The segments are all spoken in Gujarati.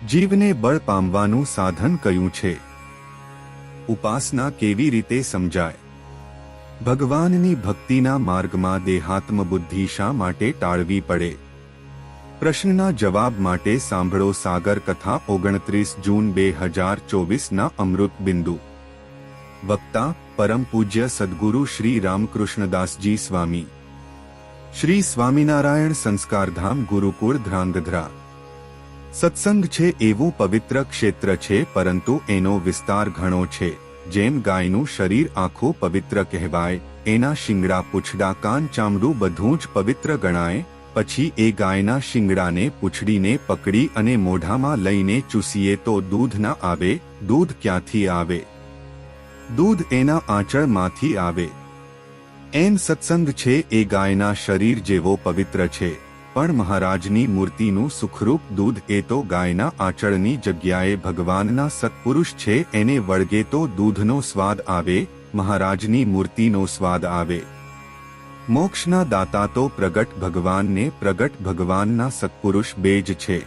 જીવને બળ પામવાનું સાધન કયું છે? ઉપાસના કેવી રીતે સમજાય? ભગવાનની ભક્તિના માર્ગમાં દેહાત્મ બુદ્ધિ શા માટે ટાળવી પડે? પ્રશ્નના જવાબ માટે સાંભળો સાગર કથા 29 જૂન 2024 અમૃત બિંદુ. વક્તા પરમ પૂજ્ય સદગુરુ શ્રી રામકૃષ્ણદાસજી સ્વામી. શ્રી સ્વામિનારાયણ સંસ્કારધામ ગુરુકુળ ધ્રાંગધ્રા. સત્સંગ છે એવું પવિત્ર ક્ષેત્ર છે, પરંતુ એનો વિસ્તાર ઘણો છે. જેમ ગાયનું શરીર આખું પવિત્ર કહેવાય, એના શિંગડા પૂંછડા કાન ચામડું બધું જ પવિત્ર ગણાય. પછી એ ગાયના શિંગડાને પૂંછડીને પકડી અને મોઢામાં લઈને ચૂસીએ તો દૂધ ના આવે. દૂધ ક્યાંથી આવે? દૂધ એના આંચળમાંથી આવે. એમ સત્સંગ છે એ ગાયના શરીર જેવો પવિત્ર છે, પણ મહારાજની મૂર્તિનું સુખરૂપ દૂધ એ તો ગાયના આંચળની જગ્યાએ ભગવાનના સત્પુરુષ છે. એને વળગે તો દૂધનો સ્વાદ આવે, મહારાજની મૂર્તિનો સ્વાદ આવે. મોક્ષના દાતા તો પ્રગટ ભગવાનને પ્રગટ ભગવાનના સત્પુરુષ બે જ છે.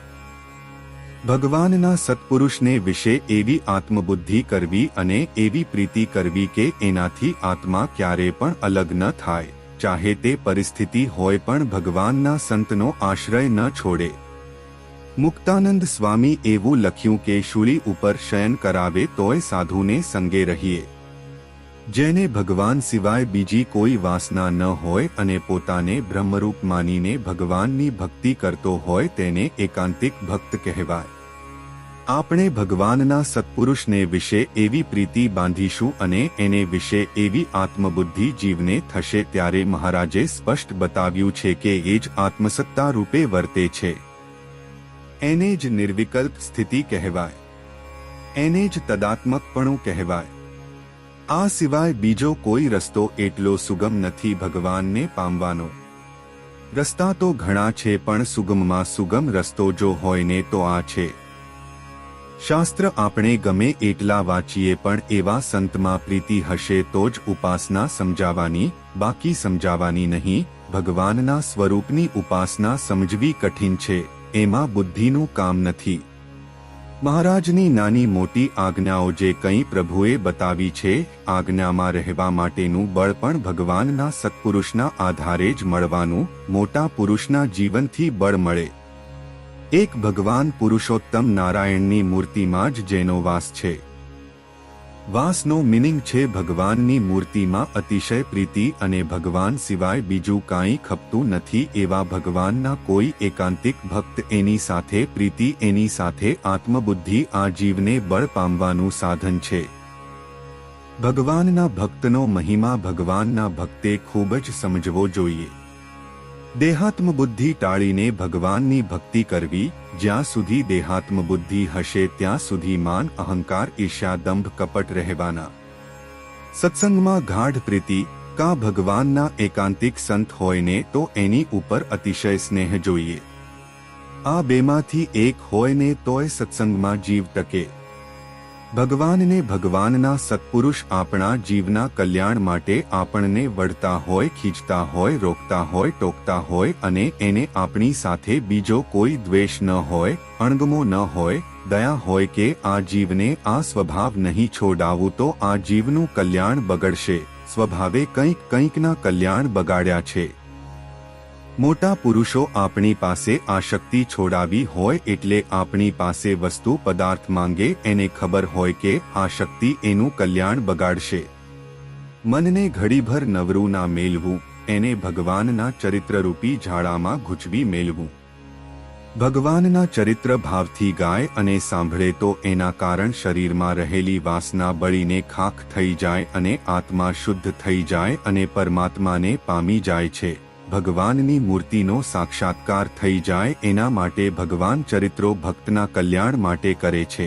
ભગવાનના સત્પુરુષને વિશે એવી આત્મબુદ્ધિ કરવી અને એવી પ્રીતિ કરવી કે એનાથી આત્મા ક્યારે પણ અલગ ન થાય, ચાહે તે પરિસ્થિતિ હોય પણ ભગવાનના સંતનો આશ્રય ન છોડે. મુક્તાનંદ સ્વામી એવું લખ્યું કે શૂળી ઉપર શયન કરાવે તોય સાધુને સંગે રહીએ. જેને ભગવાન સિવાય બીજી કોઈ વાસના ન હોય અને પોતાને બ્રહ્મરૂપ માનીને ભગવાનની ભક્તિ કરતો હોય તેને એકાંતિક ભક્ત કહેવાય. આપણે ભગવાનના સત્પુરુષને વિશે એવી પ્રીતિ બાંધીશું અને એને વિશે એવી આત્મબુદ્ધિ જીવને થશે ત્યારે મહારાજે સ્પષ્ટ બતાવ્યું છે કે એ જ આત્મસત્તા રૂપે વર્તે છે. એને જ નિર્વિકલ્પ સ્થિતિ કહેવાય. એને જ તદાત્મકપણું કહેવાય. આ સિવાય બીજો કોઈ રસ્તો એટલો સુગમ નથી ભગવાનને પામવાનો. રસ્તા તો ઘણા છે, પણ સુગમમાં સુગમ રસ્તો જો હોય ને તો આ છે. શાસ્ત્ર આપણે ગમે એટલા વાંચીએ પણ એવા સંતમાં પ્રીતિ હશે તો જ ઉપાસના સમજાવાની, બાકી સમજાવાની નહીં. ભગવાનના સ્વરૂપની ઉપાસના સમજવી કઠિન છે, એમાં બુદ્ધિનું કામ નથી. મહારાજની નાની મોટી આજ્ઞાઓ જે કંઈ પ્રભુએ બતાવી છે, આજ્ઞામાં રહેવા માટેનું બળ પણ ભગવાનના સત્પુરુષના આધારે જ મળવાનું. મોટા પુરુષના જીવનથી બળ મળે. એક ભગવાન પુરુષોત્તમ નારાયણની મૂર્તિમાં જ જેનો વાસ છે. વાસનો મિનિંગ છે ભગવાનની મૂર્તિમાં અતિશય પ્રીતિ અને ભગવાન સિવાય બીજું કાંઈ ખપતું નથી એવા ભગવાનના કોઈ એકાંતિક ભક્ત, એની સાથે પ્રીતિ, એની સાથે આત્મબુદ્ધિ આ જીવને બળ પામવાનું સાધન છે. ભગવાનના ભક્તનો મહિમા ભગવાનના ભક્તે ખૂબ જ સમજવો જોઈએ. દેહાત્મ બુદ્ધિ ટાળીને ભગવાનની ભક્તિ કરવી. જ્યાં સુધી દેહાત્મ બુદ્ધિ હશે ત્યાં સુધી માન, અહંકાર, ઈર્ષ્યા, દંભ, કપટ રહેવાના. સત્સંગમાં ગાઢ પ્રીતિ કા ભગવાનના એકાંતિક સંત હોય ને તો એની ઉપર અતિશય સ્નેહ જોઈએ. આ બેમાંથી એક હોય ને તોય સત્સંગમાં જીવ ટકે. ભગવાનને ભગવાનના સત્પુરુષ આપણા જીવના કલ્યાણ માટે આપણને વળતા હોય, ખીચતા હોય, રોકતા હોય, ટોકતા હોય અને એને આપણી સાથે બીજો કોઈ દ્વેષ ન હોય, અણગમો ન હોય, દયા હોય કે આ જીવને આ સ્વભાવ નહીં છોડાવું તો આ જીવનું કલ્યાણ બગડશે. સ્વભાવે કંઈકના કલ્યાણ બગાડ્યા છે. મોટા પુરુષો આપણી પાસે આસક્તિ છોડાવી હોય એટલે આપણી પાસે વસ્તુ પદાર્થ માંગે. એને ખબર હોય કે આસક્તિ એનું કલ્યાણ બગાડશે. મનને ઘડીભર નવરું ના મેલવું, એને ભગવાનના ચરિત્રરૂપી ઝાડામાં ગૂંચવી મેલવું. ભગવાનના ચરિત્ર ભાવથી ગાય અને સાંભળે તો એના કારણ શરીરમાં રહેલી વાસના બળીને ખાખ થઈ જાય અને આત્મા શુદ્ધ થઈ જાય અને પરમાત્માને પામી જાય છે. ભગવાનની મૂર્તિનો સાક્ષાત્કાર થઈ જાય. એના માટે ભગવાન ચરિત્રો ભક્તના કલ્યાણ માટે કરે છે.